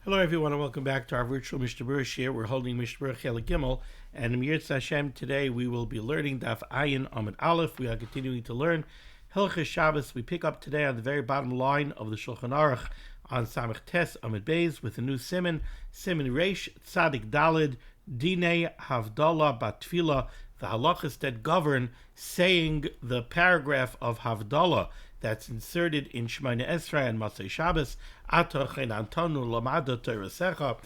Hello everyone and welcome back to our virtual Mishnah Berurah here. We're holding Mishnah Berurah Chelik Gimel, and in Yirtzeh Hashem today we will be learning Daf Ayin Amud Aleph. We are continuing to learn Hilchos Shabbos. We pick up today on the very bottom line of the Shulchan Aruch on Samech Tes Amud Beis with a new Siman Reish Tzadik Dalid Dinei Havdalah Batfila, the halachas that govern saying the paragraph of Havdalah that's inserted in Shemoneh Esrei and Masay Shabbos, Atachen Antanu Lamada Teresecha.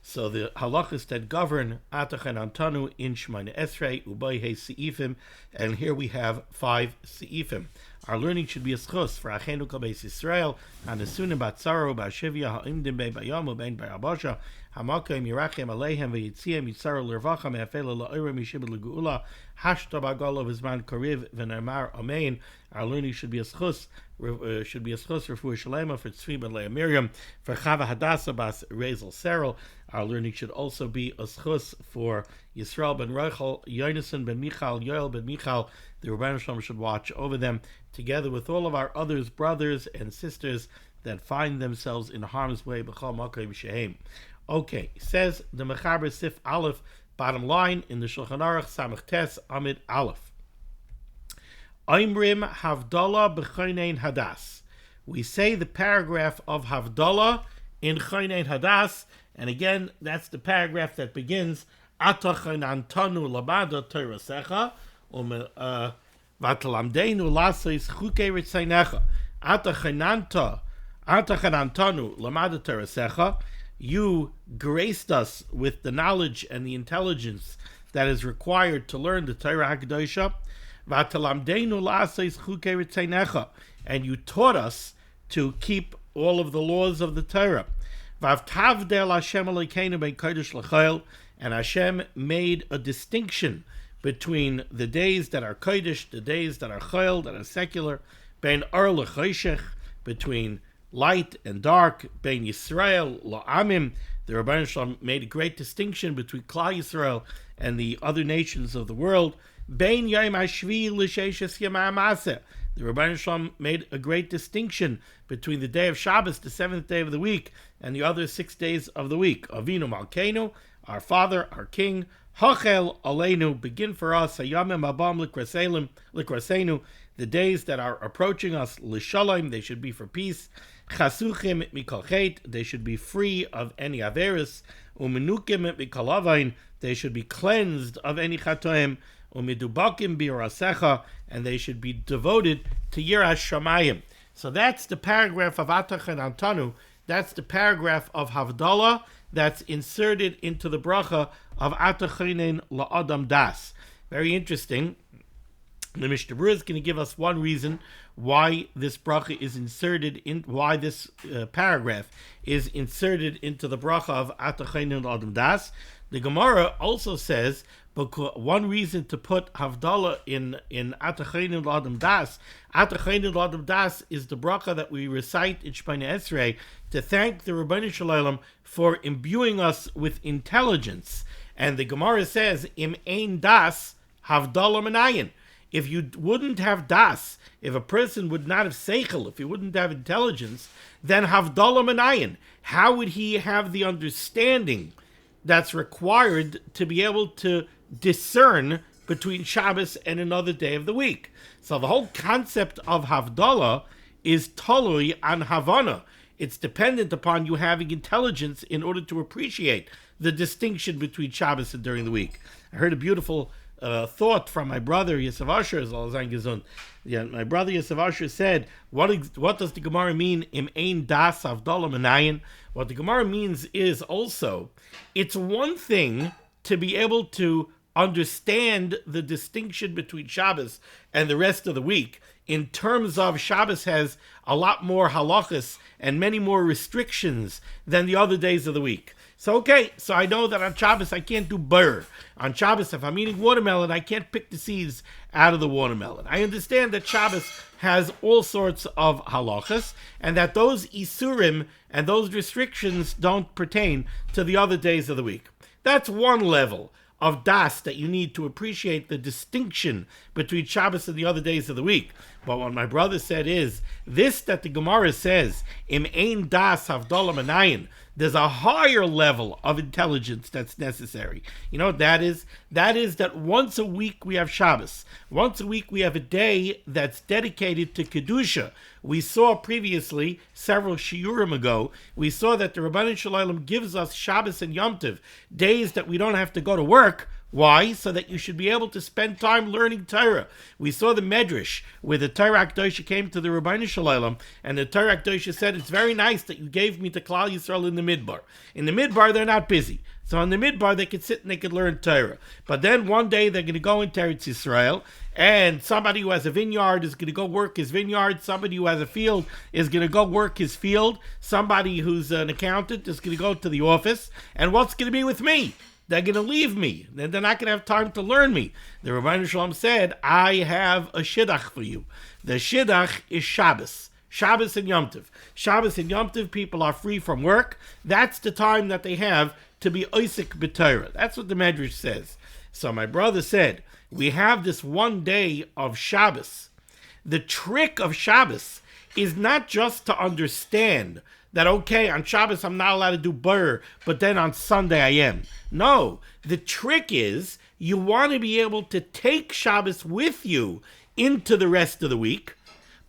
So the halachas that govern Atachen Antanu in Shemoneh Esrei, Ubay He Seifim, and here we have 5 Seifim. Our learning should be a schus for Achenu Kol Beis Yisrael, Hanesunim Batzaro, Bashivya, Ha'imdim Bei Bayam, Ubein Bayabasha, Hamakim Yerachem Aleihem, V'yitziam Yitzaro L'Rvacha, Me'afela La'orim Yishib L'Geula, Hashta Bagol of Zman Kariv, V'Nemar Amen. Our learning should be a schus, Refuah Shalema for Tzvi Ben Leah Miriam, for Chava Hadassah Bas Rezel Serel. Our learning should also be a schus for Yisrael Ben Reichel, Yonason Ben Michal, Yoel Ben Michal. The Rebbeinu Shalom should watch over them, together with all of our others, brothers and sisters that find themselves in harm's way. B'chol Makom Shehem. Okay, says the Mechaber Sif Aleph, bottom line in the Shulchan Aruch Samech Tes Amid Aleph. Oimrim Havdalah b'Chonein Hadas. We say the paragraph of Havdalah in Chonein Hadas, and again, that's the paragraph that begins Atachan Antanu Labada Teresecha Vatalamdeinu Laseis Chuke Ritzainecha Atachan Antanu Lamada Teresecha. You graced us with the knowledge and the intelligence that is required to learn the Torah HaKadoshah. And you taught us to keep all of the laws of the Torah. And Hashem made a distinction between the days that are kodesh, the days that are chayil, that are secular, between light and dark, bein Yisrael la'amim. The Rebbeinu Shalom made a great distinction between Klal Yisrael and the other nations of the world. Bein Yom HaShvi l'Sheishes Yemei HaMaseh. The Rebbeinu Shalom made a great distinction between the day of Shabbos, the 7th day of the week, and the other 6 days of the week. Avinu Malkeinu, our Father, our King. Hachel Aleinu, begin for us. Hayamim Abam Likrasenu, the days that are approaching us. L'Shalom, they should be for peace. Chasuchim mikol chet, they should be free of any averis. Umenukim mikol avain, they should be cleansed of any chatoim. Umidubakim birasecha, and they should be devoted to Yiras Shamayim. So that's the paragraph of Atachan Antanu. That's the paragraph of Havdalah that's inserted into the bracha of Atachanin La'adam Das. Very interesting. The Mishnah Berurah is going to give us one reason why this bracha is inserted in, why this paragraph is inserted into the bracha of Atachanin La'adam Das. The Gemara also says, one reason to put Havdalah in Atachanin L'Adam Das. Atachanin L'Adam Das is the bracha that we recite in Shemoneh Esrei to thank the Rebbeinu Shalom for imbuing us with intelligence. And the Gemara says, Im ein das Havdalah menayin. If you wouldn't have das, if a person would not have seichel, if he wouldn't have intelligence, then Havdalah menayin. How would he have the understanding that's required to be able to discern between Shabbos and another day of the week? So the whole concept of Havdalah is talui an Havana. It's dependent upon you having intelligence in order to appreciate the distinction between Shabbos and during the week. I heard a beautiful thought from my brother Yosef Asher, as well as Gesund. Yeah, my brother Yosef Asher said, what does the Gemara mean, im ein das Havdalah menayin? What the Gemara means is also, it's one thing to be able to understand the distinction between Shabbos and the rest of the week. In terms of Shabbos has a lot more halachas and many more restrictions than the other days of the week. So I know that on Shabbos I can't do burr. On Shabbos, if I'm eating watermelon, I can't pick the seeds out of the watermelon. I understand that Shabbos has all sorts of halachas, and that those isurim and those restrictions don't pertain to the other days of the week. That's one level of das that you need to appreciate the distinction between Shabbos and the other days of the week. But what my brother said is This that the Gemara says, Im ein das havdalah manayin, there's a higher level of intelligence that's necessary. You know what that is? That is that once a week we have Shabbos. Once a week we have a day that's dedicated to Kedusha. We saw previously, several shiurim ago, we saw that the Rabbanan Shalom gives us Shabbos and Yom Tov, days that we don't have to go to work. Why? So that you should be able to spend time learning Torah. We saw the Medrash where the Torah Akdosha came to the Rabbanan Shalom, and the Torah Akdosha said, it's very nice that you gave me to Klal Yisrael in the Midbar. In the Midbar, they're not busy. So in the Midbar, they could sit and they could learn Torah. But then one day they're going to go into Eretz Yisrael, and somebody who has a vineyard is going to go work his vineyard. Somebody who has a field is going to go work his field. Somebody who's an accountant is going to go to the office. And what's going to be with me? They're going to leave me. They're not going to have time to learn me. The Rabbanan Shalom said, I have a shidduch for you. The shidduch is Shabbos. Shabbos and Yom Tov. Shabbos and Yom Tov, people are free from work. That's the time that they have to be oisik b'Torah. That's what the Medrash says. So my brother said, we have this one day of Shabbos. The trick of Shabbos is not just to understand that, okay, on Shabbos I'm not allowed to do Berurah, but then on Sunday I am. No, the trick is you want to be able to take Shabbos with you into the rest of the week,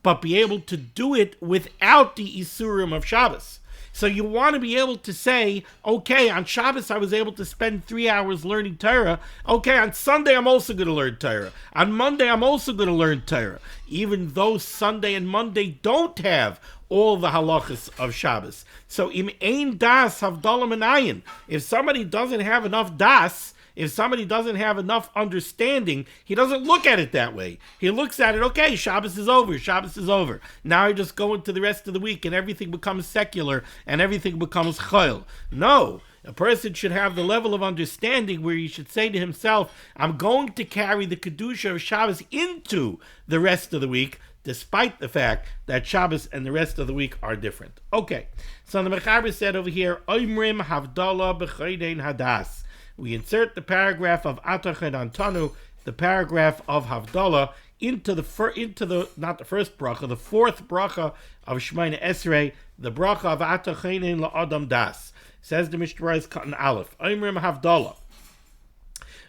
but be able to do it without the Isurim of Shabbos. So you want to be able to say, okay, on Shabbos I was able to spend 3 hours learning Torah. Okay, on Sunday I'm also going to learn Torah. On Monday I'm also going to learn Torah. Even though Sunday and Monday don't have all the halachas of Shabbos. So im ein das havdalah manayin. If somebody doesn't have enough das, if somebody doesn't have enough understanding, he doesn't look at it that way. He looks at it, okay, Shabbos is over, Shabbos is over. Now I just go into the rest of the week and everything becomes secular and everything becomes chayil. No, a person should have the level of understanding where he should say to himself, I'm going to carry the Kedusha of Shabbos into the rest of the week, despite the fact that Shabbos and the rest of the week are different. Okay, so the Mechaber said over here, Oimrim havdalah b'chaydein hadas. We insert the paragraph of Atached Antanu, the paragraph of Havdalah, into the not the first bracha, the fourth bracha of Shemona Esrei, the bracha of Atachein la'adam das. Says the Mishnah Berurah Cotton Aleph, Oimrim Havdalah,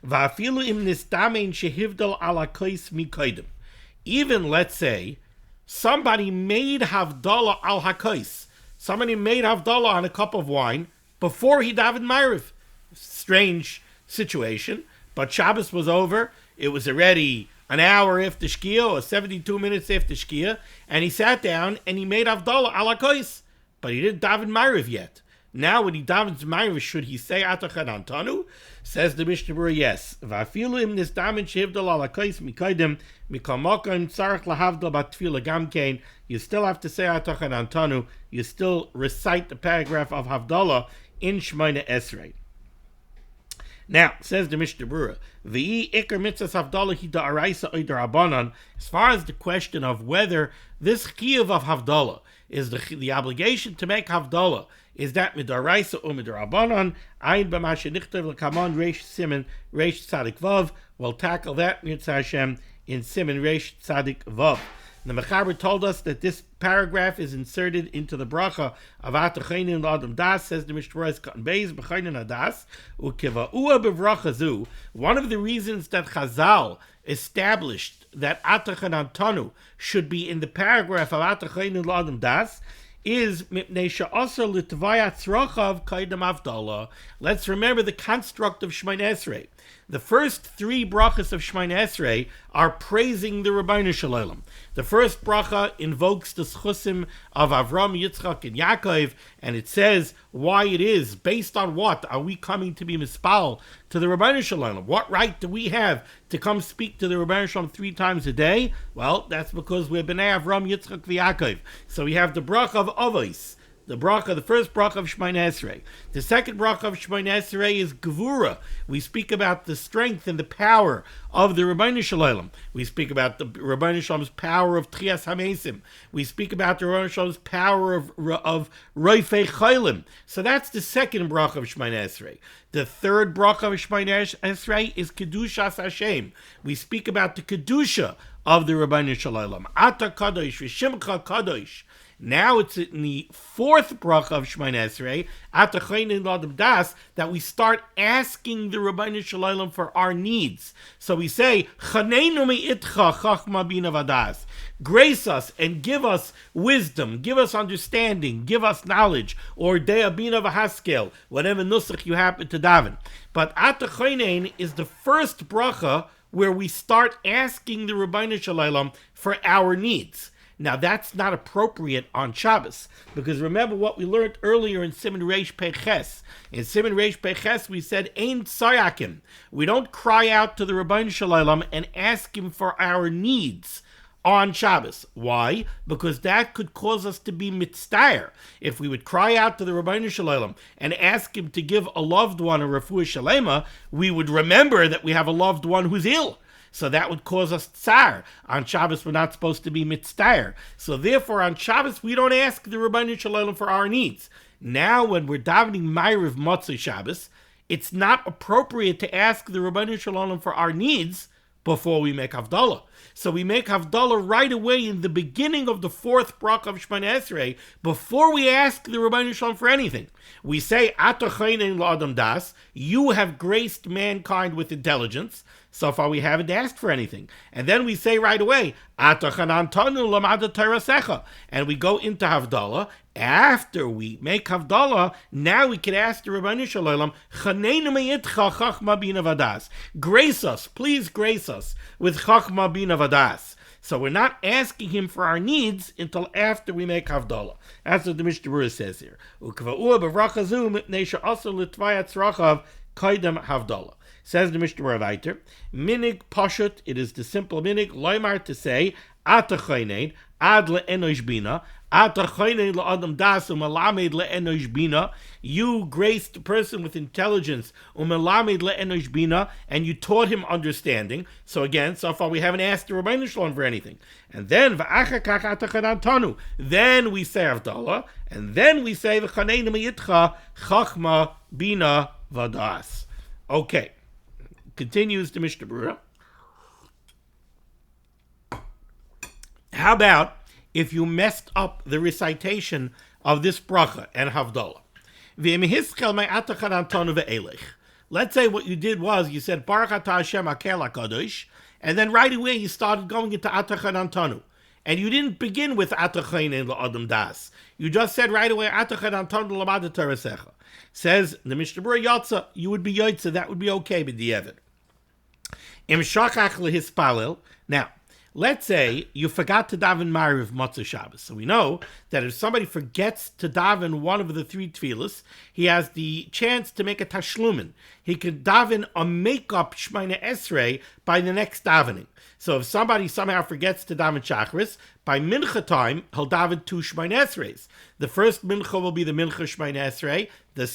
va'afilu im nistamein shehivdal ala kois mikodim. Even, let's say, somebody made Havdalah al hakois. Somebody made Havdalah on a cup of wine before he davened Ma'ariv. Strange situation, but Shabbos was over. It was already an hour after Shkia, or 72 minutes after Shkia, and he sat down and he made Havdalah ala kois, but he didn't daven Ma'ariv yet. Now, when he davens Ma'ariv, should he say Atached Antanu? Says the Mishnah Berurah, yes. Va'afilu im nisdamen shehivdal ala kois mikodim mikol makom tzarich lahavdal batfila gamkein. You still have to say Atached Antanu. You still recite the paragraph of Havdalah in Shemona Esrei. Now, says the Mishnah Berurah, V'i ikar mitzvah Havdalah hi da'araisa oy da'rabanan. As far as the question of whether this chiyuv of Havdalah is the obligation to make Havdalah, is that midaraisa or midarabanan? Ayin b'ma shenichtav l'kaman reish siman reish tzadik vav. We'll tackle that mitzvah Hashem in siman reish tzadik vav. The Mechaber told us that this paragraph is inserted into the bracha of Atachein l'adam das. Says the Mishnah Berurah Cotton Beis b'chaynin hadas ukiva'ua b'bracha zu. One of the reasons that Chazal established that Atached Antanu should be in the paragraph of Atachein l'adam das is mipnei she'asar l'tvayat tzrochav kaidam Havdalah. Let's remember the construct of Shemona Esrei. The first three brachas of Shemona Esrei are praising the Rabbeinu Shalom. The first bracha invokes the schusim of Avram, Yitzchak, and Yaakov, and it says why it is, based on what are we coming to be mispal to the Rabbeinu Shalom? What right do we have to come speak to the Rabbeinu Shalom 3 times a day? Well, that's because we're B'nai Avram, Yitzchak, and Yaakov. So we have the bracha of Avos. The first bracha of Shemona Esrei. The second bracha of Shemona Esrei is Gevura. We speak about the strength and the power of the Rabbeinu Shalom. We speak about the Rabbeinu Shalom's power of Tchias HaMesim. We speak about the Rabbeinu Shalom's power of Roifei Chaylim. So that's the second bracha of Shemona Esrei. The third bracha of Shemona Esrei is Kedushas Hashem. We speak about the Kedusha of the Rabbeinu Shalom. Ata Kadosh v'Shimcha Kadosh. Now it's in the fourth bracha of Shemoneh Esrei, Ata Chaynein L'Adam Das, that we start asking the Rabbeinu Shalom for our needs. So we say, Chaneinu me'itcha chachma bina vadas. Grace us and give us wisdom, give us understanding, give us knowledge, or Dea bina v'haskel, whatever nusach you happen to daven. But Ata Chaynein is the first bracha where we start asking the Rabbeinu Shalom for our needs. Now, that's not appropriate on Shabbos, because remember what we learned earlier in Siman Reish Peches. In Siman Reish Peches, we said, Ein tzayakim. We don't cry out to the Rabbeinu Shalom and ask him for our needs on Shabbos. Why? Because that could cause us to be mitztayer. If we would cry out to the Rabbeinu Shalom and ask him to give a loved one a refuah shalema, we would remember that we have a loved one who's ill. So that would cause us tsar. On Shabbos, we're not supposed to be mitztayer. So therefore, on Shabbos, we don't ask the Rabbeinu Shalom for our needs. Now, when we're davening Ma'ariv Motzei Shabbos, it's not appropriate to ask the Rabbeinu Shalom for our needs before we make Havdalah. So we make Havdalah right away in the beginning of the fourth bracha of Shemoneh Esrei, before we ask the Rabbeinu Shalom for anything. We say, Ata Chaynein L'Adam Das, you have graced mankind with intelligence. So far we haven't asked for anything. And then we say right away, Ata Chanantanu L'Mad HaTorah, and we go into Havdalah. After we make Havdalah, now we can ask the Rabbeinu Shalom, Chaneinu me'itcha chachma bina vadas. Grace us, please grace us with chachma bina vadas. So we're not asking him for our needs until after we make Havdalah. That's what the Mishnah Berurah says here. Ukva'ua b'vracha zu mipnei she'asur l'tvayat tzrachav kaidem Havdalah. Says the Mishnah Berurah weiter, minig pashut, it is the simple minig, loymar, to say, Ata Chaynein, ad le'enosh bina, Ata Chaynein L'Adam Das, umelamed le'enosh bina, you graced person with intelligence, umelamed le'enosh bina, and you taught him understanding. So again, so far we haven't asked the Rabbeinu Shalom for anything. And then, v'achar kach Ata Chanantanu, then we say Havdalah, and then we say, v'chaneinu me'itcha chachma bina vadas. Okay. Continues the Mishnah Berurah. How about if you messed up the recitation of this bracha and Havdalah? Let's say what you did was you said Baruch Atah Hashem Hakel HaKadosh, and then right away you started going into Ata Chanantanu. And you didn't begin with Ata Chaynein L'Adam Das. You just said right away Ata Chanantanu L'Mad HaTorah. Says the Mishnah Berurah Yotza, you would be Yotza, that would be okay with the Evid. Im shachach lehispalel. Now, let's say you forgot to daven Ma'ariv Motzei Shabbos. So we know that if somebody forgets to daven one of the three tefillas, he has the chance to make a tashlumin. He could daven a make-up Shemoneh Esrei by the next davening. So if somebody somehow forgets to daven Shachris, by Mincha time, he'll daven two Shemoneh Esreis. The first Mincha will be the Mincha Shemoneh Esrei. The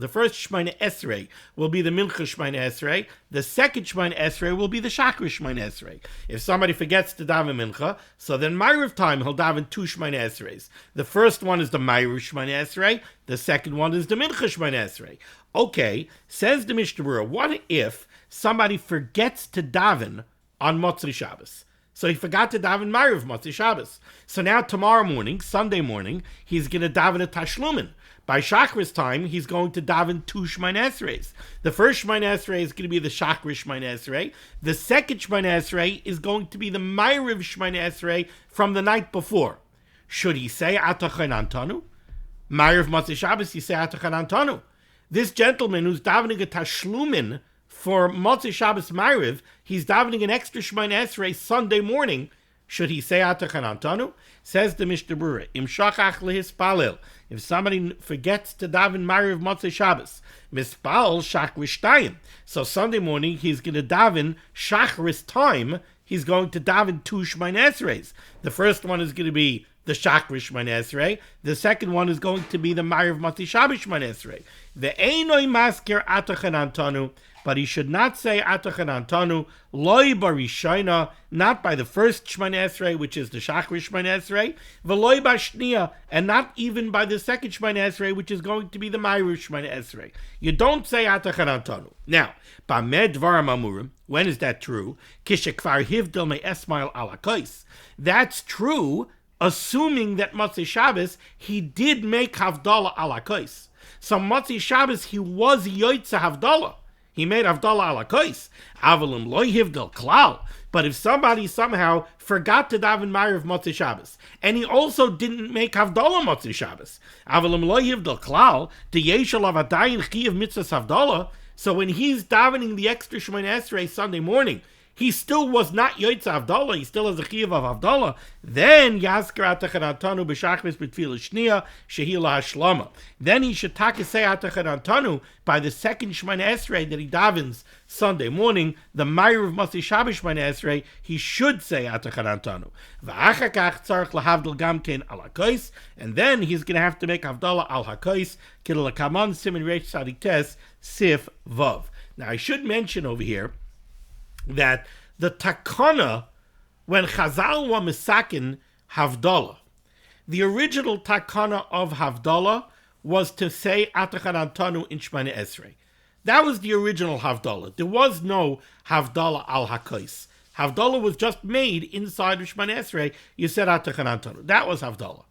first Shemoneh Esrei will be the Mincha Shemoneh Esrei. The second Shemoneh Esrei will be the Shachris Shemoneh Esrei. If somebody forgets to daven Mincha, so then Ma'ariv time, he'll daven two Shemoneh Esreis. The first one is the Ma'ariv Shemoneh Esrei. The second one is the Mincha Shemoneh Esrei. Okay, says the Mishnah Berurah, what if somebody forgets to daven on Motzei Shabbos? So he forgot to daven Ma'ariv Motzei Shabbos. So now tomorrow morning, Sunday morning, he's going to daven a Tashlumin. By Shachris time, he's going to daven two Shemoneh Esreis. The first Shemoneh Esrei is going to be the Shachris Shemoneh Esrei. The second Shemoneh Esrei is going to be the Ma'ariv Shemoneh Esrei from the night before. Should he say Ata Chanantanu? Ma'ariv Motzei Shabbos, he say Ata Chanantanu. This gentleman who's davening a Tashlumin for Motzei Shabbos Ma'ariv, he's davening an extra Shemoneh Esrei Sunday morning. Should he say Ata Chanantanu? Says the Mishnah Berurah, Im shachach lehispalel. If somebody forgets to daven Ma'ariv Motzei Shabbos, mispal Shachris Shtayim. So Sunday morning he's going to daven Shachris time. He's going to daven two Shemoneh Esreis. The first one is going to be the Shachrish Shmoneh Esrei. The second one is going to be the Ma'ariv Motzi Shabbos Shmoneh Esrei. The Einoi Maskir Atachan Antonu, but he should not say Atachan Antonu, Loi Barishayna, not by the first Shmoneh Esrei, which is the Shachrish Shmoneh Esrei, V'loi Bashniya, and not even by the second Shmoneh Esrei, which is going to be the Ma'ariv Shmoneh Esrei. You don't say Atachan Antonu. Now, B'ameh Dvarim Amurim, when is that true? Kishekvar Hivdil Me Esmail Alakos. That's true, assuming that Motzei Shabbos, he did make Havdalah Alakos. So Motzei Shabbos, he was Yoitza Havdalah. He made Havdalah Alakos. Avalim Loi Hivdil Klal. But if somebody somehow forgot to daven Ma'ariv Motzei Shabbos, and he also didn't make Havdalah Motzei Shabbos, Avalim Loi Hivdil Klal, the Yeshal Avadayin Chiyav Mitzvahs Havdalah. So when he's davening the extra Shmoneh Esrei Sunday morning, he still was not Yoitza Havdalah, he still has a Chiyav of Havdalah, then Yaskar Atachan Antanu B'Shachris B'Tfilah Shniya Shehila Hashlama. Then he should say Atachan Antanu by the second Shmoneh Esrei that he davens Sunday morning, the Ma'ariv Motzei Shabbos Shmoneh Esrei, he should say Atachan Antanu. V'achakach tzarich lahavdil gamkein al hakos, and then he's going to have to make Havdalah al hakos, Kidel Kaman Siman Reish Tzadik Tes Sif Vav. Now I should mention over here that the takana, when Chazal were misakin Havdalah, the original takana of Havdalah was to say Atachan Antanu in Shmoneh Esrei. That was the original Havdalah. There was no Havdalah al Hakos. Havdalah was just made inside of Shmoneh Esrei. You said Atachan Antanu. That was Havdalah.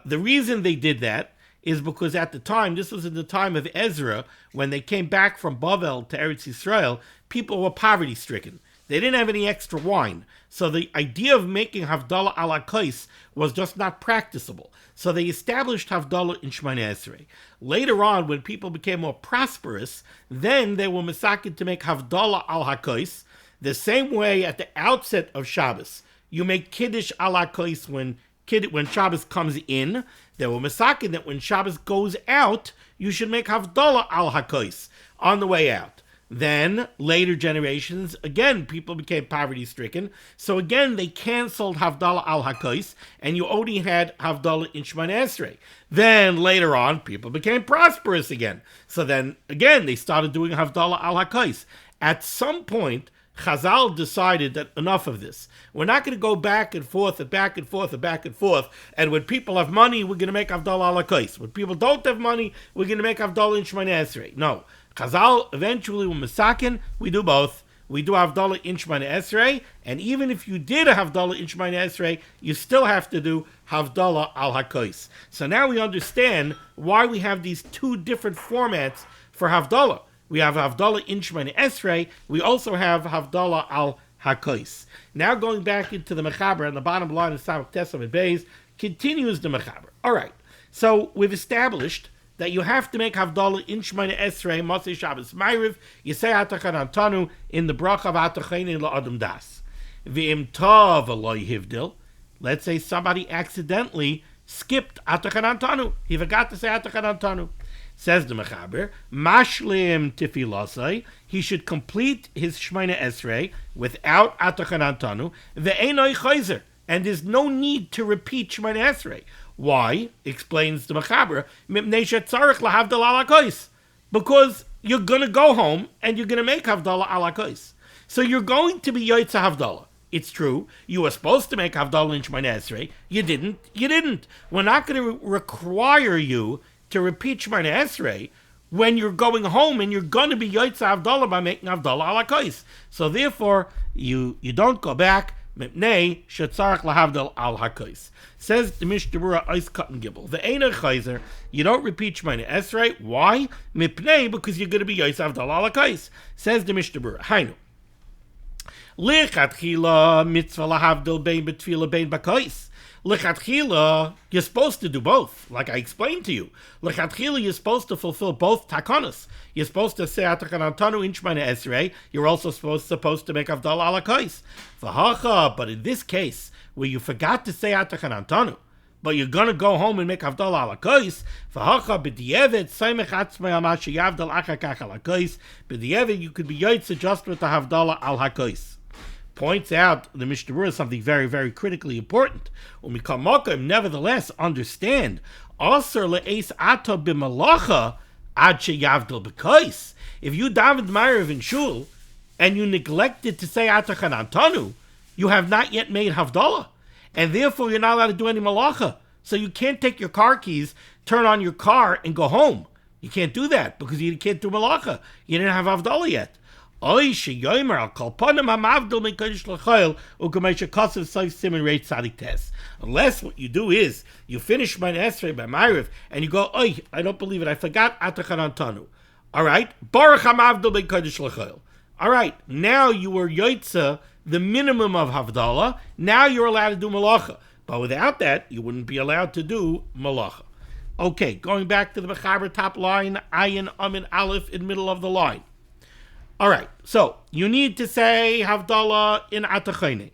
The reason they did that is because at the time, this was in the time of Ezra, when they came back from Bavel to Eretz Yisrael, people were poverty-stricken. They didn't have any extra wine. So the idea of making Havdalah al Hakos was just not practicable. So they established Havdalah in Shmoneh Esrei. Later on, when people became more prosperous, then they were masakin to make Havdalah al Hakos, the same way at the outset of Shabbos. You make Kiddush al Hakos when Shabbos comes in. They were masakin that when Shabbos goes out, you should make Havdalah al Hakos on the way out. Then, later generations, again, people became poverty-stricken. So again, they canceled Havdalah al Hakos, and you only had Havdalah in Shmoneh Esrei. Then, later on, people became prosperous again. So then, again, they started doing Havdalah al Hakos. At some point, Chazal decided that enough of this. We're not going to go back and forth and back and forth and back and forth. And when people have money, we're going to make Havdalah al Hakos. When people don't have money, we're going to make Havdalah in Shmoneh Esrei. No. Chazal eventually, when Masakin, we do both. We do Havdalah in Shmoneh Esrei, and even if you did a Havdalah in Shmoneh Esrei, you still have to do Havdalah al Hakos. So now we understand why we have these two different formats for Havdalah. We have Havdalah in Shmoneh Esrei. We also have Havdalah al Hakos. Now going back into the Mechaber, and the bottom line of Samach Tesam and Beis continues the Mechaber. All right, so we've established that you have to make Havdalah in Shmoneh Esrei, Motzei Shabbos Ma'ariv, you say Atachan Antanu in the bracha of Atachein la'adam das. V'im tov aloi hivdil, let's say somebody accidentally skipped Atachan Antanu. He forgot to say Atachan Antanu. Says the Mechaber, Mashlim Tifilasai, he should complete his Shmoneh Esrei without Atachan Antanu, ve'enoi chayzer, and there's no need to repeat Shmoneh Esrei. Why? Explains the Mechaber, because you're going to go home and you're going to make Havdalah al Hakos. So you're going to be Yoitza Havdalah. It's true. You were supposed to make Havdalah in Shmoneh Esrei. You didn't. We're not going to require you to repeat Shmoneh Esrei when you're going home and you're going to be Yoitza Havdalah by making Havdalah al Hakos. So therefore, you don't go back. Mipnei shetzarich lahavdil al Hakos. Says the Mishnah Berurah Eis Katan Gibel. The Einer Chayzer, you don't repeat Shmoneh Esrei. Why? Mipnei, because you're going to be Yoitza Havdalah al Hakos. Says the Mishnah Berurah. Hainu. Lechatchila mitzvah lahavdil bein betfila bein bakos. Lechatchila, you're supposed to do both, like I explained to you. Lechatchila, you're supposed to fulfill both takanos. You're supposed to say Atachan Antanu in Shmoneh Esrei. You're also supposed to make Havdalah al Hakos. V'hacha, but in this case, where you forgot to say Atachan Antanu, but you're going to go home and make Havdalah al Hakos, v'hacha b'di'evet saimech atzmei al ma sheyavdal achakach al Hakos. B'di'evet, you could be Yoitza just with the Havdalah al Hakos. points out the Mishnah Berurah something very, very critically important. When we come Mokim, nevertheless, understand, Asr le'es ato b'malacha ad sheyavdil b'kais. If you davened Ma'ariv in shul, and you neglected to say Atachan Antanu, you have not yet made Havdalah. And therefore, you're not allowed to do any malacha. So you can't take your car keys, turn on your car, and go home. You can't do that because you can't do malacha. You didn't have Havdalah yet. Unless what you do is, you finish Shemona Esrei by Ma'ariv, and you go, I don't believe it, I forgot Atachan Antanu. All right? Baruch HaMavdil Ben Kodesh L'Chayil. All right, now you were Yoitza, the minimum of Havdalah. Now you're allowed to do Malacha. But without that, you wouldn't be allowed to do Malacha. Okay, going back to the Mechaber top line, Ayin, Amin, Aleph in middle of the line. All right, so you need to say Havdalah in Atachayne.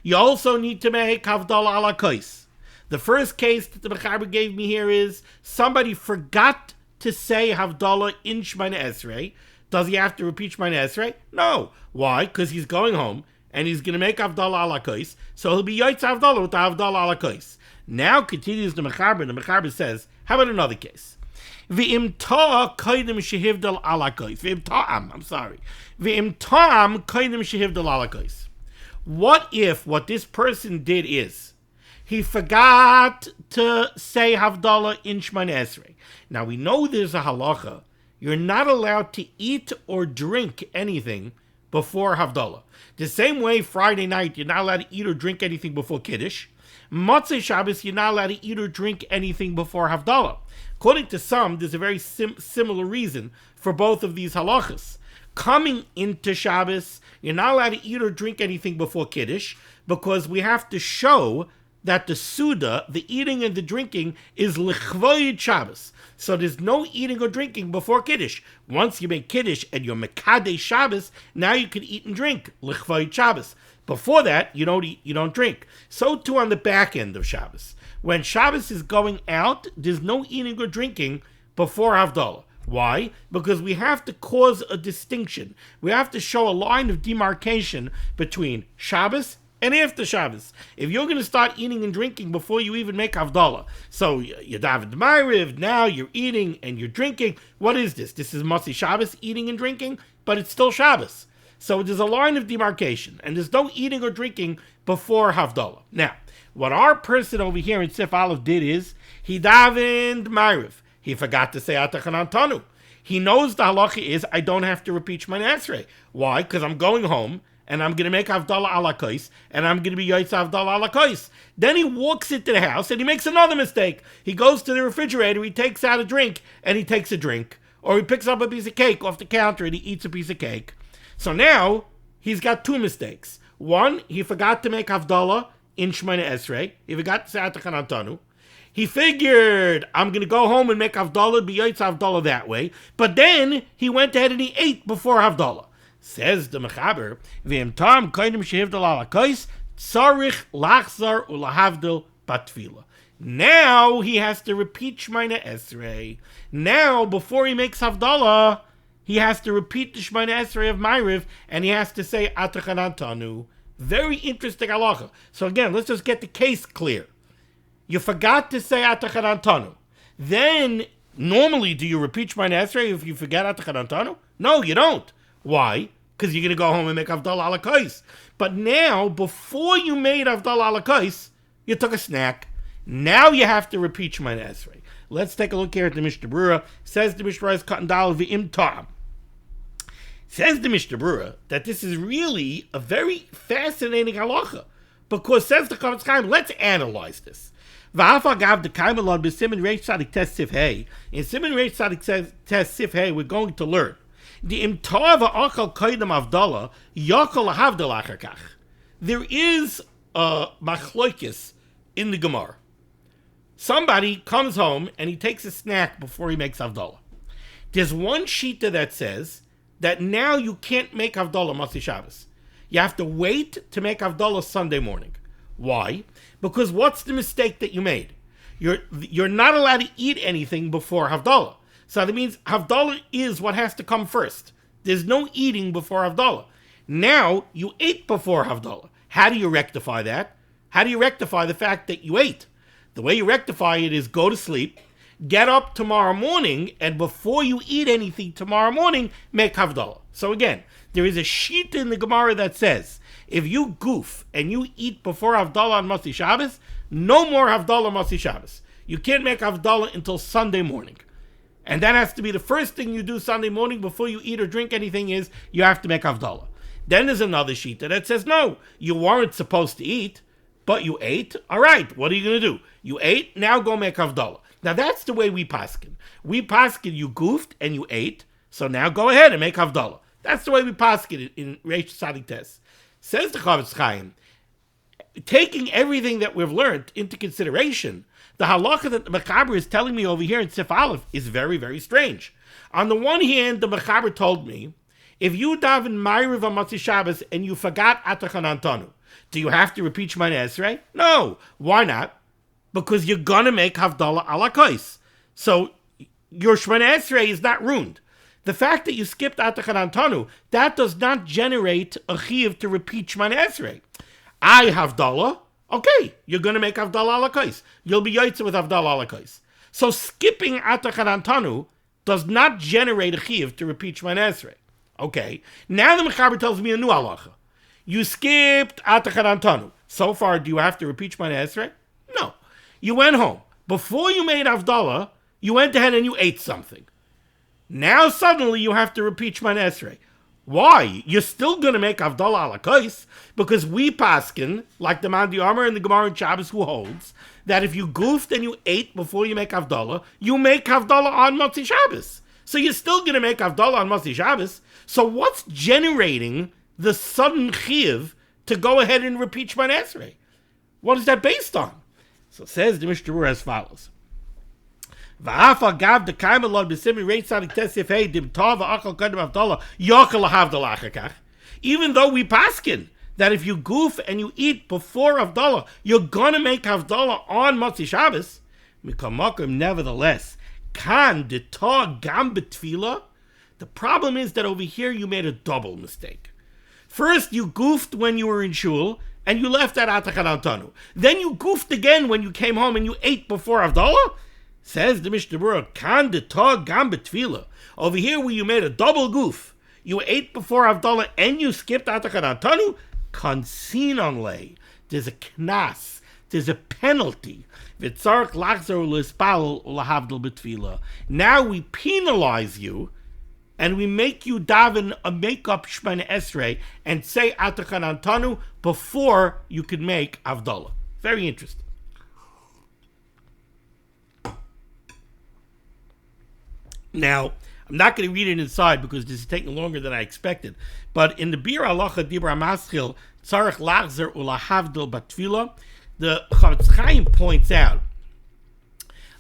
You also need to make Havdalah ala Kais. The first case that the Mechaber gave me here is somebody forgot to say Havdalah in Shemona Esrei. Does he have to repeat Shemona Esrei? No. Why? Because he's going home and he's going to make Havdalah ala Kais, so he'll be Yaitz Havdalah with the Havdalah ala Kais. Now continues the Mechaber, and the Mechaber says, how about another case? V'im ta'a koydem shehivdal ala Kais. V'im ta'am koydem shehivdal ala Kais. What if what this person did is he forgot to say Havdalah in Shemona Esrei? Now we know there's a halacha. You're not allowed to eat or drink anything before Havdalah. The same way Friday night, you're not allowed to eat or drink anything before Kiddush. Motzei Shabbos, you're not allowed to eat or drink anything before Havdalah. According to some, there's a very similar reason for both of these halachas. Coming into Shabbos, you're not allowed to eat or drink anything before Kiddush because we have to show that the Suda, the eating and the drinking, is L'chvoid Shabbos. So there's no eating or drinking before Kiddush. Once you make Kiddush and you're Mekadei Shabbos, now you can eat and drink L'chvoid Shabbos. Before that, you don't eat, you don't drink. So too on the back end of Shabbos. When Shabbos is going out, there's no eating or drinking before Havdalah. Why? Because we have to cause a distinction. We have to show a line of demarcation between Shabbos and after Shabbos. If you're going to start eating and drinking before you even make Havdalah, so you're davened Ma'ariv, now you're eating and you're drinking, what is this? This is Motzei Shabbos, eating and drinking, but it's still Shabbos. So there's a line of demarcation, and there's no eating or drinking before Havdalah. Now, what our person over here in Sif Aleph did is, he davened Ma'ariv. He forgot to say Atachan Antanu. He knows the halacha is, I don't have to repeat Shemona Esrei. Why? Because I'm going home, and I'm going to make Havdalah ala Kais, and I'm going to be Yaitz Havdalah ala Kais. Then he walks into the house, and he makes another mistake. He goes to the refrigerator, he takes out a drink, and he takes a drink. Or he picks up a piece of cake off the counter, and he eats a piece of cake. So now, he's got two mistakes. One, he forgot to make Havdalah in Shemona Esrei. He forgot to say Atachan Antanu. He figured, I'm going to go home and make Havdalah, be Yaitz Havdalah that way. But then, he went ahead and he ate before Havdalah. Says the Mechaber, V'im tam koydem shehivdal ala Kais, tzarich lachzar ulahavdil batfila. Now he has to repeat Shemona Esrei. Now, before he makes Havdalah, he has to repeat the Shemona Esrei of Ma'ariv, and he has to say Atachan Antanu. Very interesting halacha. So again, let's just get the case clear. You forgot to say Atachan Antanu. Then, normally, do you repeat Shemona Esrei if you forget Atachan Antanu? No, you don't. Why? Because you're going to go home and make Havdalah ala Kais. But now, before you made Havdalah ala Kais, you took a snack. Now you have to repeat Shemona Esrei. Let's take a look here at the Mishnah Berurah. Says the Mishnah Berurah is cut and dal v'im ta'am. Says the Mishnah Berurah that this is really a very fascinating halacha. Because says the Chavetz Chaim, let's analyze this. V'afal gav the kaimelon b'simin reish tzadik tes sif hey. In simin reish tzadik tes sif hey, we're going to learn the imtava achal koydem Havdalah yakol havdalah achar. There is a machloikis in the Gemara. Somebody comes home and he takes a snack before he makes Havdalah. There's one shita that says that now you can't make Havdalah Motzei Shabbos. You have to wait to make Havdalah Sunday morning. Why? Because what's the mistake that you made? You're not allowed to eat anything before Havdalah. So that means Havdalah is what has to come first. There's no eating before Havdalah. Now you ate before Havdalah. How do you rectify that? How do you rectify the fact that you ate? The way you rectify it is go to sleep, get up tomorrow morning, and before you eat anything tomorrow morning, make Havdalah. So again, there is a sheet in the Gemara that says, if you goof and you eat before Havdalah on Motzi Shabbos, no more Havdalah Motzi Shabbos. You can't make Havdalah until Sunday morning. And that has to be the first thing you do Sunday morning before you eat or drink anything is you have to make Havdalah. Then there's another sheet that says, no, you weren't supposed to eat, but you ate. All right, what are you going to do? You ate, now go make Havdalah. Now that's the way we paskin. We paskin, you goofed and you ate, so now go ahead and make Havdalah. That's the way we paskin it in Reish Tzadik Tes. Says the Chavetz Chaim, taking everything that we've learned into consideration, the halacha that the Mechaber is telling me over here in Sif Aleph is very, very strange. On the one hand, the Mechaber told me, if you daven Ma'ariv on Motzi Shabbos and you forgot Atachan Antanu, do you have to repeat Shemona Esrei? No. Why not? Because you're going to make Havdalah ala Kos. So your Shemona Esrei is not ruined. The fact that you skipped Atachan Antanu, that does not generate a chiyuv to repeat Shemona Esrei. I Havdalah, okay, you're going to make Havdalah ala Kos. You'll be Yotze with Havdalah ala Kos. So skipping Atachan Antanu does not generate a chiyuv to repeat Shemona Esrei. Okay, now the Mechaber tells me a new halacha. You skipped Atachan Antanu. So far, do you have to repeat Shemona Esrei? No. You went home. Before you made Havdalah, you went ahead and you ate something. Now suddenly you have to repeat Shemona Esrei. Why? You're still going to make Havdalah ala Kos, because we paskin, like the Mandi Amar and the Gemara in Shabbos who holds, that if you goofed and you ate before you make Havdalah, you make Havdalah on Motzi Shabbos. So you're still going to make Havdalah on Motzi Shabbos. So what's generating the sudden chiyuv to go ahead and repeat Shemona Esrei? What is that based on? So it says the Mishnah Berurah as follows. Even though we paskin that if you goof and you eat before Havdalah, you're going to make Havdalah on Motzi Shabbos, nevertheless, the problem is that over here you made a double mistake. First, you goofed when you were in shul, and you left at Atachan Antanu. Then you goofed again when you came home and you ate before Havdalah? Says the Mishnah Berurah, kan de tog gam betfila. Over here where you made a double goof, you ate before Havdalah and you skipped Atachan Antanu, konsinon lei. There's a knas, there's a penalty. V'tzarek lachzor l'spal u'lahavdal betfila. Now we penalize you, and we make you daven a make-up Shemona Esrei and say Atachan Antanu before you could make Havdalah. Very interesting. Now, I'm not going to read it inside because this is taking longer than I expected. But in the Bir Halacha Dibra Maschil, Tzarech Lachzer Ulahavdal Batfila, the Chavetz Chaim points out,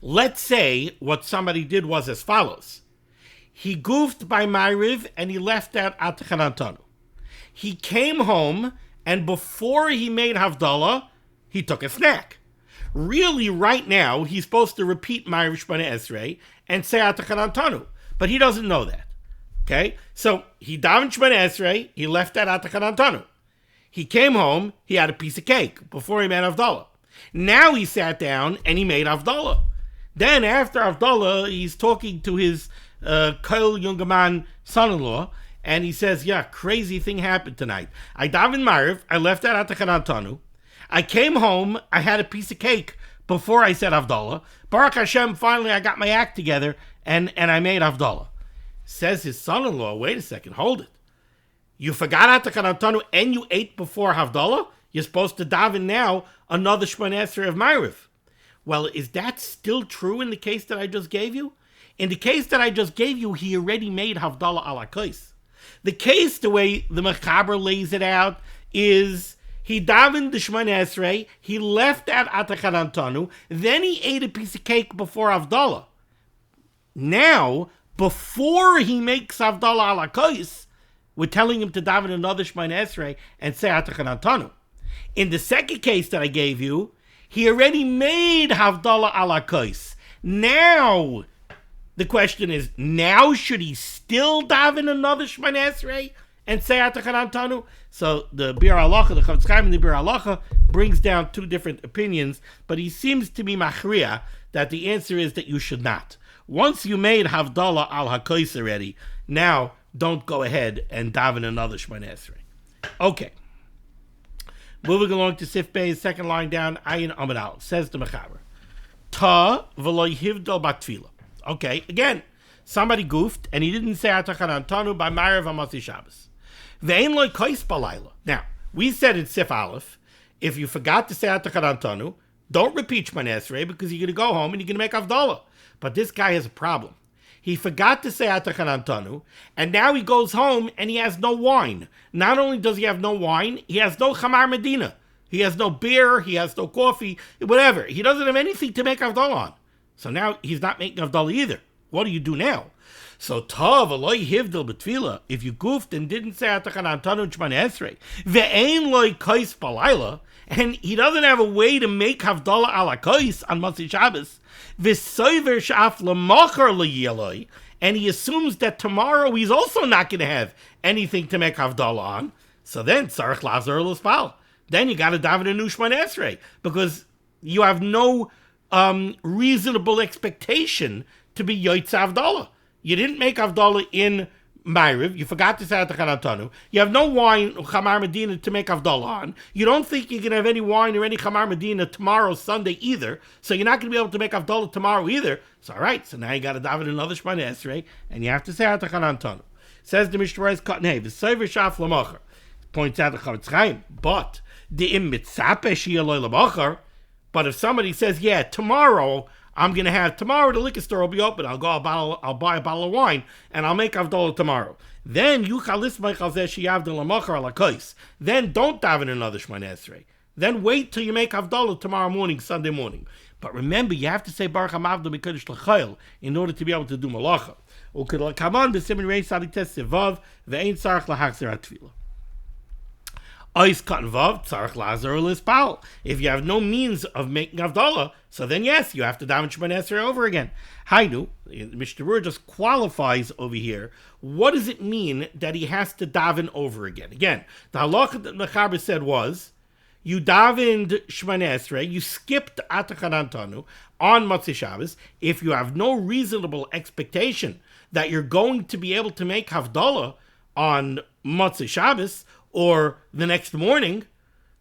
let's say what somebody did was as follows. He goofed by Ma'ariv and he left out Atachan Antanu. He came home and before he made Havdalah, he took a snack. Really, right now, he's supposed to repeat Ma'ariv Shemona Esrei and say Atachan Antanu, but he doesn't know that. Okay? So he davened Shemona Esrei, he left out Atachan Antanu. He came home, he had a piece of cake before he made Havdalah. Now he sat down and he made Havdalah. Then after Havdalah, he's talking to his Kol Yungaman son-in-law, and he says, yeah, crazy thing happened tonight. I davened Ma'ariv, I left out Atachan Antanu. I came home, I had a piece of cake before I said Havdalah. Baruch Hashem, finally I got my act together, and I made Havdalah. Says his son-in-law, wait a second, hold it. You forgot Atachan Antanu and you ate before Havdalah? You're supposed to daven now another Shemona Esrei of Ma'ariv. Well, is that still true in the case that I just gave you? In the case that I just gave you, he already made Havdalah ala Kos. The case, the way the Mechaber lays it out, is he davened the Shemona Esrei, he left out Atachan Antanu, then he ate a piece of cake before Havdalah. Now, before he makes Havdalah ala Kos, we're telling him to daven another Shemona Esrei and say Atachan Antanu. In the second case that I gave you, he already made Havdalah ala Kos. Now, the question is, now should he still daven another Shemona Esrei and say Atachan Tanu. So the Bir Halacha, the Chavetz Chaim in the Bir Halacha brings down two different opinions, but he seems to be machriya that the answer is that you should not. Once you made Havdalah al HaKos already, now don't go ahead and daven another Shmoneh Esrei. Okay. Moving along to Sif Bey's second line down, Ayin Amud Aleph, says the Mechaber. Ta v'lo hivdal batfila. Okay, again, somebody goofed and he didn't say Atachan Tanu by Ma'ariv Amasi Shabbos. Ve'ein lo kais balayla. Now, we said in Sif Aleph, if you forgot to say Atachan Tanu, don't repeat Shmoneh Esrei because you're going to go home and you're going to make Havdalah. But this guy has a problem. He forgot to say Atachan Tanu, and now he goes home and he has no wine. Not only does he have no wine, he has no Chamar Medina. He has no beer, he has no coffee, whatever. He doesn't have anything to make Havdalah on. So now he's not making Havdalah either. What do you do now? So Tov Eloi Hivdil B'Tfila, if you goofed and didn't say Atachan Tanu Shmoneh Esrei, Ve'ein Loi Kais Balayla, and he doesn't have a way to make Havdalah ala Kais on Motzei Shabbos, V'Soiver Sh'af L'Machar L'Yeloi, and he assumes that tomorrow he's also not going to have anything to make Havdalah on, so then Tzarech Lazar L'Spal. Then you got to daven a new Shmoneh Esrei, because you have no reasonable expectation to be Yoitz Havdalah. You didn't make Havdalah in Ma'ariv. You forgot to say Atachan Tanu. You have no wine, Chamar Medina, to make Havdalah on. You don't think you can have any wine or any Chamar Medina tomorrow, Sunday, either. So you're not going to be able to make Havdalah tomorrow either. So all right, so now you got to daven another Shmoneh Esrei, and you have to say Atachan Tanu. Says the Mishnah Berurah's Katan Hey, V'Soiver Shaf L'Machar. Points out the Chavetz Chaim, but the im mitzape she'aloi l'machar. But if somebody says, yeah, tomorrow the liquor store will be open. I'll buy a bottle of wine and I'll make Havdalah tomorrow. Then you chalismay chalzeh she'yavdil l'machar ala kos. Then don't daven another Shmoneh Esrei. Then wait till you make Havdalah tomorrow morning, Sunday morning. But remember, you have to say Baruch HaMavdil B'Kodesh L'Chayil in order to be able to do malacha. Uk'lakaman b'simin reis sadites sevav ve'ein tzarech lahachzir atfilah. If you have no means of making Havdalah, so then yes, you have to daven Shmoneh Esrei over again. Hainu, Mishnah Berurah just qualifies over here. What does it mean that he has to daven over again? Again, the halacha that Mechaber said was, you davened Shmoneh Esrei, you skipped Atachan Tanu on Motzei Shabbos. If you have no reasonable expectation that you're going to be able to make Havdalah on Motzei Shabbos, or the next morning,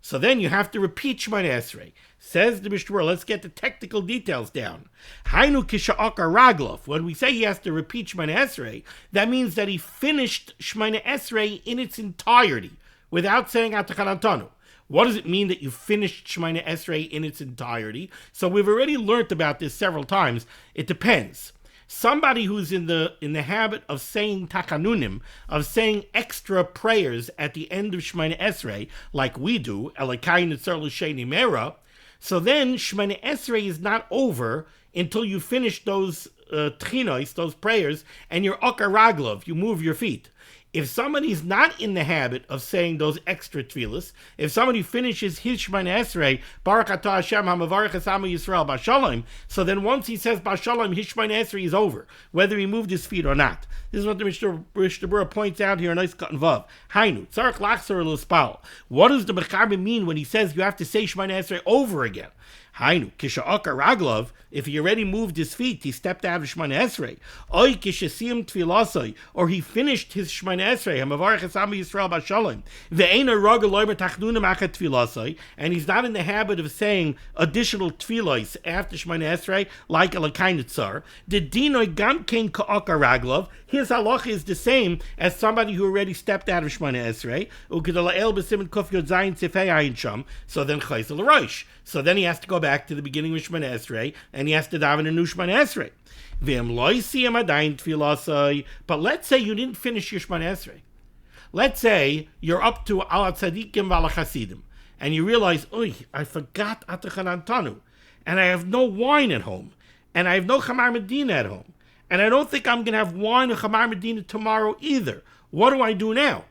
so then you have to repeat Shmoneh Esrei. Says the Mishnah Berurah, let's get the technical details down. Hainu kisha'akar raglov. When we say he has to repeat Shmoneh Esrei, that means that he finished Shmoneh Esrei in its entirety, without saying Atachan Tanu. What does it mean that you finished Shmoneh Esrei in its entirety? So we've already learned about this several times. It depends. Somebody who's in the habit of saying takanunim, of saying extra prayers at the end of Shmoneh Esrei, like we do, Elokai Nitzar L'Sheni Mera, so then Shmoneh Esrei is not over until you finish those tchinos, those prayers, and you're akar raglov, you move your feet. If somebody's not in the habit of saying those extra tefillas, if somebody finishes his Shmoneh Esrei, Baruch Atah Hashem HaMavarech Es Amo Yisrael B'Shalom, so then once he says B'Shalom, his Shmoneh Esrei is over, whether he moved his feet or not. This is what the Mishnah Berurah points out here in Nice Cut and Vav. Hainu, Tzarech Lachzor L'Spal. What does the Mechaber mean when he says you have to say Shmoneh Esrei over again? Hainu, Kisha'akar Raglov, if he already moved his feet, he stepped out of Shmoneh Esrei. Oy Kishasiyim Tfilasoi, or he finished his Shmoneh Esrei, HaMavarech Es Amo Yisrael B'Shalom. Ve'eina Ragel Loimer Tachnunim Achat Tfilasoi, and he's not in the habit of saying additional tfilos after Shmoneh Esrei, like Elokai Nitzar. The Dinoi Gam Kein Ka'akar Raglov, his halacha is the same as somebody who already stepped out of Shmoneh Esrei. U'kedala'el B'Simen Kuf Yod Zayin Sifei Ayin Sham, so then Chaysel Rosh. So then he has to go back to the beginning of Shmoneh Esrei, and he has to daven a new Shmoneh Esrei. But let's say you didn't finish your Shmoneh Esrei. Let's say you're up to Al Tzadikim V'Al Chasidim, and you realize, I forgot Atachan Tanu, and I have no wine at home, and I have no Chamar Medina at home, and I don't think I'm going to have wine or Chamar Medina tomorrow either. What do I do now?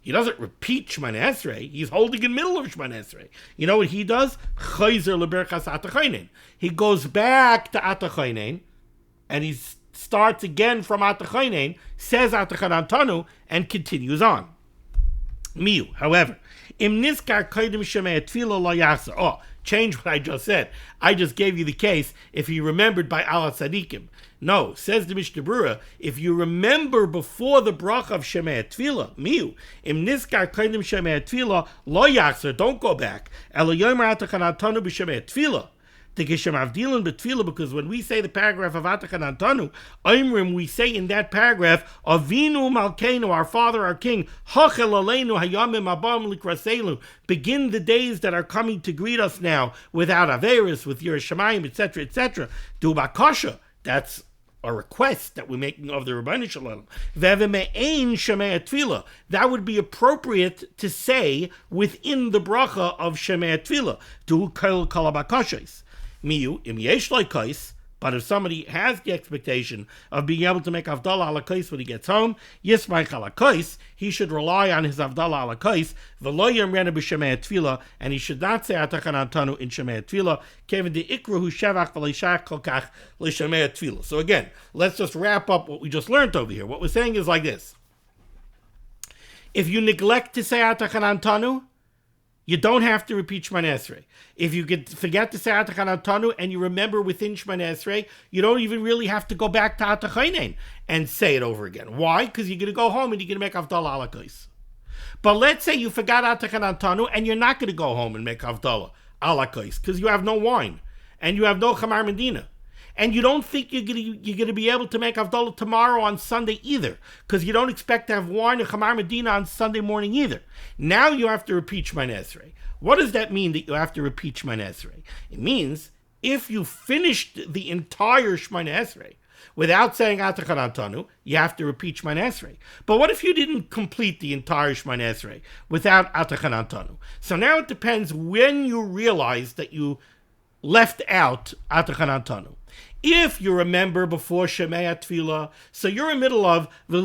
He doesn't repeat Shmoneh Esrei. He's holding in the middle of Shmoneh Esrei. You know what he does? Chayzer leberchas atachainen. He goes back to atachainen, and he starts again from atachainen, says Atachan Tanu, and continues on. Miu. However, im niskar koidim shemei tefillah lo yachzor. Oh, change what I just said. I just gave you the case if he remembered by al tzadikim. No, says the Mishnah Berurah, if you remember before the bracha of shemei tefillah, miu, im niskar koidim shemei tefillah lo yachzor, don't go back. Elo yomer atachan antanu b'shemei tefillah. Because when we say the paragraph of Atachan Antanu, Oimrim, we say in that paragraph, Avinu Malkeinu, our Father, our King, Hachel Aleinu Hayamim Abam Likraselu, begin the days that are coming to greet us now, without Averis, with Yerushalayim, etc., etc. Do Bakasha, that's a request that we're making of the Rebbeinu Shalom. Ve'veme'ein Shemei Tefillah. That would be appropriate to say within the bracha of Shemei Tefillah. Do kol kalabakashos. Miyu, im yesh lo kais, but if somebody has the expectation of being able to make Havdalah ala kais when he gets home, yismach ala kais, he should rely on his Havdalah ala kais, v'lo yamrena b'shemei tefillah, and he should not say Atachan Antanu in shemei tefillah, kevin de ikruhu shevach v'leishach kolkach l'shemei tefillah. So again, let's just wrap up what we just learned over here. What we're saying is like this. If you neglect to say Atachan Antanu, you don't have to repeat Shemana Esrei. If you forget to say Atachan Antanu and you remember within Shemana Esrei, you don't even really have to go back to Atachainen and say it over again. Why? Because you're going to go home and you're going to make Havdalah ala kais. But let's say you forgot Atachan Antanu and you're not going to go home and make Havdalah ala kais because you have no wine and you have no Chamar Medina. And you don't think you're going to be able to make Havdalah tomorrow on Sunday either, because you don't expect to have wine or Chamar Medina on Sunday morning either. Now you have to repeat Shemana Esrei. What does that mean that you have to repeat Shemana Esrei? It means if you finished the entire Shemana Esrei without saying Atachan Antanu, you have to repeat Shemana Esrei. But what if you didn't complete the entire Shemana Esrei without Atachan Antanu? So now it depends when you realize that you left out Atachan Antanu. If you remember before Shemei Tefillah, so you're in the middle of and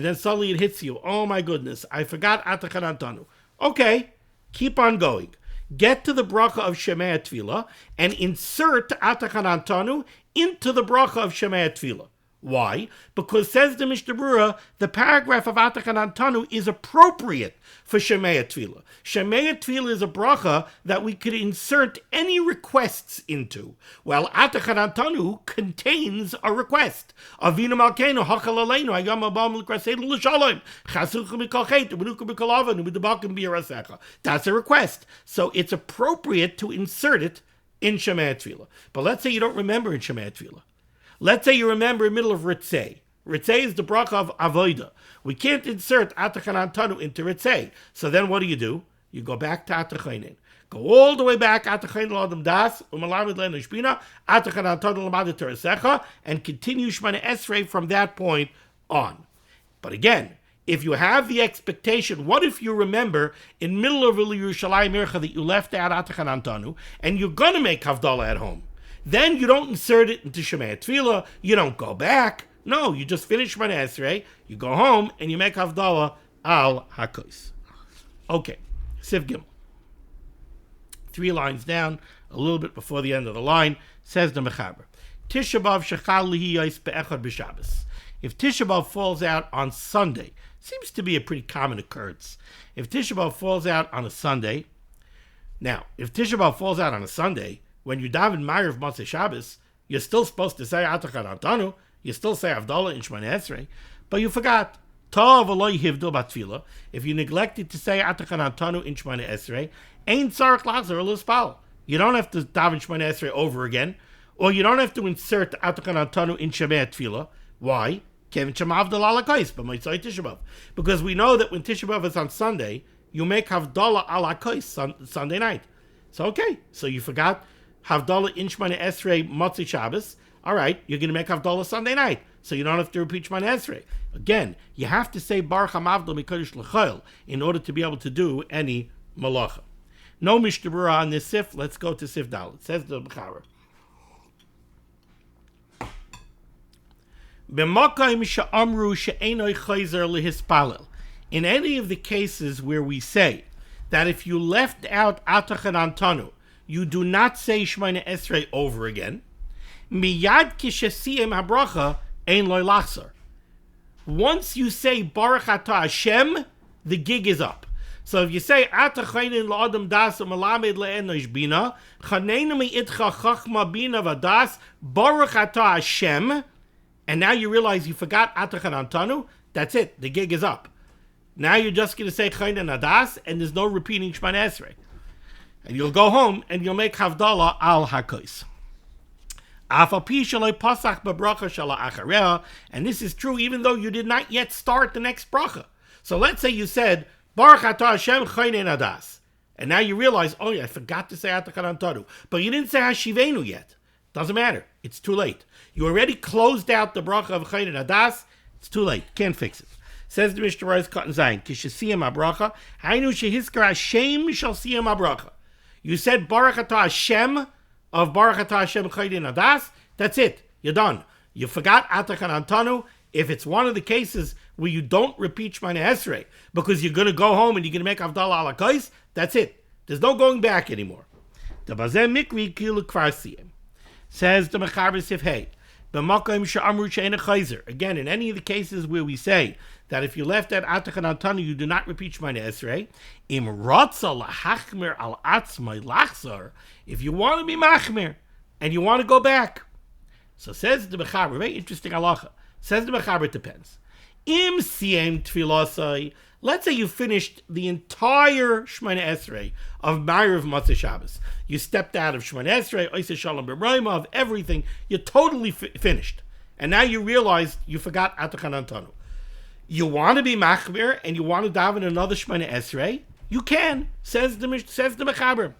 then suddenly it hits you, oh my goodness, I forgot Atachan Antanu. Okay, keep on going. Get to the bracha of Shemei Tefillah and insert Atachan Antanu into the bracha of Shemei Tefillah. Why? Because says the Mishnah Berurah, the paragraph of Atachan Antanu is appropriate for Shemei Tefillah. Shemei Tefillah is a bracha that we could insert any requests into, while Atachan Antanu contains a request. Avinu Malkeinu, Hachal Aleinu, Hayam Abam L'Kraseinu L'Shalom, Chasucha Mikol Chet, U'Benuka Mikol Avon, U'Bedabakim B'Yarasecha. That's a request. So it's appropriate to insert it in Shemei Tefillah. But let's say you don't remember in Shemei Tefillah. Let's say you remember in the middle of Ritzei. Ritzei is the bracha of Avodah. We can't insert Atachan Antanu into Ritzei. So then what do? You go back to Atachainen. Go all the way back, Atachainen L'Adam Das, U'Malamed Le'enu Shpina, Atachan Antanu L'Mad Terasecha, and continue Shemana Esrei from that point on. But again, if you have the expectation, what if you remember in middle of Yerushalayim Mircha that you left out Atachan Antanu, and you're going to make Havdalah at home? Then you don't insert it into Shemei Tefillah, you don't go back. No, you just finish Shemana Esrei, you go home, and you make Havdalah al HaKos. Okay, Siv Gimel. 3 lines down, a little bit before the end of the line, says the Mechaber. Tisha B'Av shechal lihi yos be'echad b'Shabbos. If Tisha B'Av falls out on Sunday, seems to be a pretty common occurrence. If Tisha B'Av falls out on a Sunday, now, if Tisha B'Av falls out on a Sunday, when you daven Ma'ariv Motzei Shabbos, you're still supposed to say Atachan Antanu, you still say Havdalah in Shemana Esrei, but you forgot. Tov Eloi Hivdil Batfila. If you neglected to say Atachan Antanu in Shemana Esrei, Ein Tzarich Lachzor L'Spal. You don't have to daven Shemana Esrei over again, or you don't have to insert Atachan Antanu in Shemana Tefillah. Why? Kevin Shemavdal Ala Kais, but Motzei Tisha B'Av. Because we know that when Tisha B'Av is on Sunday, you make Havdalah Ala Kais Sunday night. So okay, so you forgot Havdalah in Shemana Esrei Motzei Shabbos. All right, you're going to make Havdalah Sunday night, so you don't have to repeat Shemana Esrei. Again, you have to say Baruch HaMavdal Mikodesh L'Chayil in order to be able to do any malacha. No Mishnah Berurah on this Sif. Let's go to Sif Dalet. It says the Mechaber. B'makayim she'amru she'enoi chayzer lehispalel. In any of the cases where we say that if you left out Atachan Antanu, you do not say Shemana Esrei over again, miyad kishesiyem habracha ein loy lachzor. Once you say Baruch Atah Hashem, the gig is up. So if you say Ata Chaynin La'adam Das Malamed Le'enosh Bina, Chanenu Me'itcha Chachma Bina Vadas, Baruch Atah Hashem, and now you realize you forgot Ata Chanantanu, that's it, the gig is up. Now you're just going to say Chaynin Adas, and there's no repeating Shemana Esrei. And you'll go home and you'll make Havdalah al HaKos. And this is true even though you did not yet start the next bracha. So let's say you said, Baruch Atah Hashem Chaynin Adas. And now you realize, oh yeah, I forgot to say Atachan Antadu. But you didn't say Hashivenu yet. Doesn't matter. It's too late. You already closed out the bracha of Chaynin Adas. It's too late. Can't fix it. Says the Mishnah Berurah Cut and Zayin, Kishasiyam Abracha, Hainu Shehiskar Hashem shall siyam Abracha. You said Baruch Atah Hashem of Baruch Atah Hashem Chaynin Adas. That's it. You're done. You forgot Atachan Antanu. If it's one of the cases where you don't repeat Shemana Esrei because you're going to go home and you're going to make Havdalah ala Kais, that's it. There's no going back anymore. The Bazeh Mikri Kilu Kvarsiyim. Says the Mechaber Sifhei. Again, in any of the cases where we say that if you left at Atachan Antanu, you do not repeat Shemana Esrei, Im Rotza Lahachmer Al Atzmai Lachzar, if you want to be Machmer and you want to go back. So says the Mechaber, very interesting halacha. Says the Mechaber, it depends. Im siem tfilasai. Let's say you finished the entire Shemana Esrei of Ma'ariv Motzei Shabbos. You stepped out of Shemana Esrei, Oisei Shalom B'Rayma, of everything. You're totally finished. And now you realize you forgot Atachan Antanu. You want to be Machmir and you want to daven another Shemana Esrei? You can, says the Mechaber.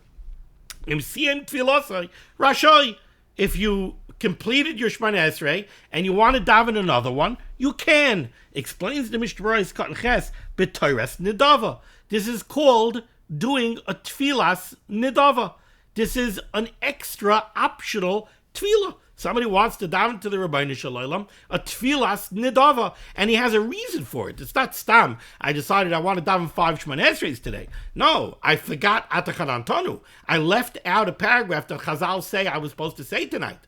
Im siem tfilasai. Rashoi. If you completed your Shemana Esrei and you want to daven another one, you can. Explains the Mishnah Berurah Cut and Ches, B'Toras Nidava. This is called doing a Tfilas Nidava. This is an extra optional Tfilah. Somebody wants to daven to the Rabbeinu Shalom, a Tfilas Nidava, and he has a reason for it. It's not stam. I decided I want to daven 5 Shemana Esreis today. No, I forgot Atachan Antanu. I left out a paragraph that Chazal say I was supposed to say tonight.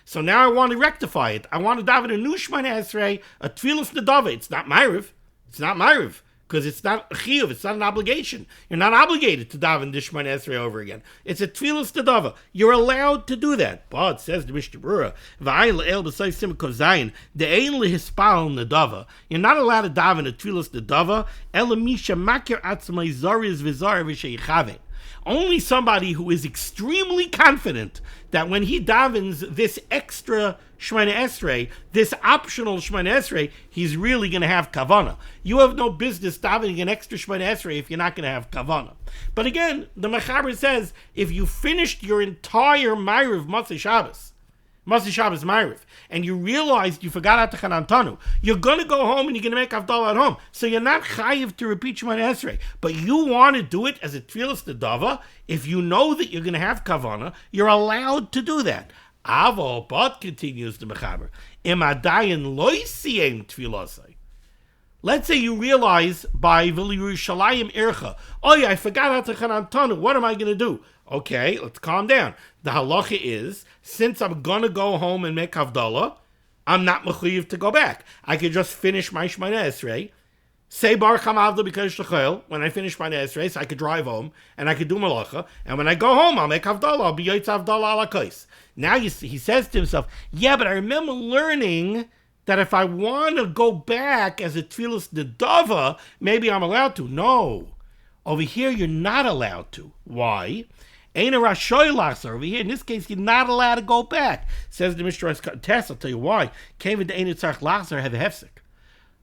So now I want to rectify it. I want to daven a new Shemana Esrei, a Tfilas Nidava. It's not Ma'ariv. It's not Ma'ariv. Because it's not a chiyuv, it's not an obligation. You're not obligated to daven the Shemana Esrei over again. It's a tfilas nedava. You're allowed to do that. But says the Mishnah Berurah, "V'ayin le'el b'say simcha zayin de'ein lehispal nedava." You're not allowed to daven a tfilas nedava. Ela misha makir atzmai zariz v'zar v'sheichave. Only somebody who is extremely confident that when he davens this extra Shemana Esrei, this optional Shemana Esrei, he's really going to have kavana. You have no business davening an extra Shemana Esrei if you're not going to have kavana. But again, the Mechaber says, if you finished your entire Ma'ariv Motzei Shabbos Ma'ariv, and you realized you forgot Atachan Antanu, you're going to go home and you're going to make Havdalah at home. So you're not chayiv to repeat Shemana Esrei. But you want to do it as a tfilas nedava. If you know that you're going to have kavana, you're allowed to do that. Avo, but continues the Mechaber, im adayin loy siyem tfilasai. Let's say you realize by V'liyerushalayim ircha, oh yeah, I forgot Atachan Antanu, what am I going to do? Okay, let's calm down. The halacha is, since I'm going to go home and make Havdalah, I'm not mechuyev to go back. I could just finish my Shemana Esrei, say Baruch HaMavda because Shechel, when I finish my Esrei, so I could drive home, and I could do Malacha, and when I go home, I'll make Havdalah, I'll be Yotz Havdalah ala Kais. Now he says to himself, yeah, but I remember learning that if I want to go back as a Tfilas Nedava, maybe I'm allowed to. No. Over here, you're not allowed to. Why? Ain't a Rashoy Lachzar. Over here, in this case, you're not allowed to go back. Says the Mishnah Berurah Test, I'll tell you why. Kevin the Ain't Tzarech Lachzar have a hefsek.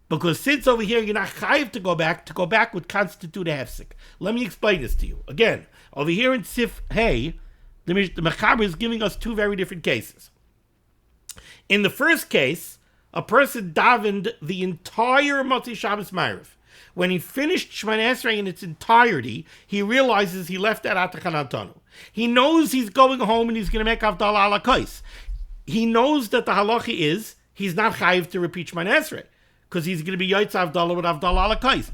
Because since over here, you're not chayiv to go back would constitute a hefsek. Let me explain this to you. Again, over here in Sif Hey, the Mechaber is giving us 2 very different cases. In the first case, a person davened the entire Motzei Shabbos Ma'ariv. When he finished Shemana Esrei in its entirety, he realizes he left out Atachan Antanu. He knows he's going home and he's going to make Havdalah ala Kais. He knows that the halacha is he's not chayiv to repeat Shemana Esrei because he's going to be Yotz Havdalah with Havdalah ala Kais.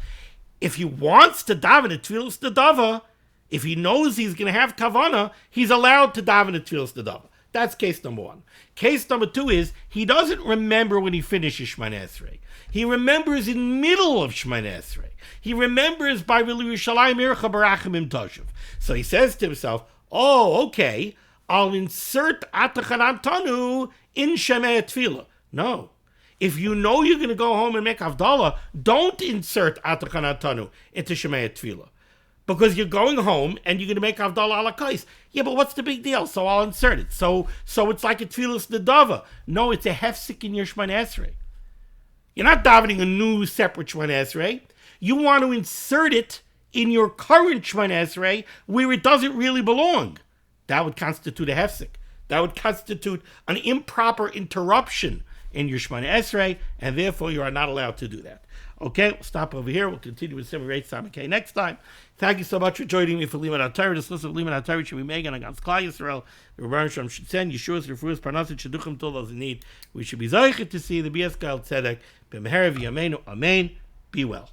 If he wants to daven a Tfilas Nedava, if he knows he's going to have kavana, he's allowed to daven a Tfilas Nedava. That's case number one. Case number two is he doesn't remember when he finishes Shemona Esrei. He remembers in middle of Shemona Esrei. He remembers by Yerushalayim Ircha Barachim Toshav. So he says to himself, oh, okay, I'll insert Atachanat Tanu in Shemaya Tefillah. No. If you know you're going to go home and make Havdalah, don't insert Atachanat Tanu into Shemaya Tefillah. Because you're going home and you're going to make Havdalah ala kais. Yeah, but what's the big deal? So I'll insert it. So it's like a Tefillas Nedava. No, it's a hefsek in your Shemona Esrei. You're not davening a new separate Shemona Esrei. You want to insert it in your current Shemona Esrei where it doesn't really belong. That would constitute a hefsek. That would constitute an improper interruption in your Shemona Esrei, and therefore you are not allowed to do that. Okay, we'll stop over here. We'll continue with Siman Berurah next time. Thank you so much for joining me for limud HaTorah. This list of limud HaTorah should be made against Klal Yisrael. The Rebbeinu Shalom should send Yeshua's Refuah's Parnassas Shidduchim to those in need. We should be zeicher to see the Bias Gal Tzedek. B'meher v'yameinu. Amen. Be well.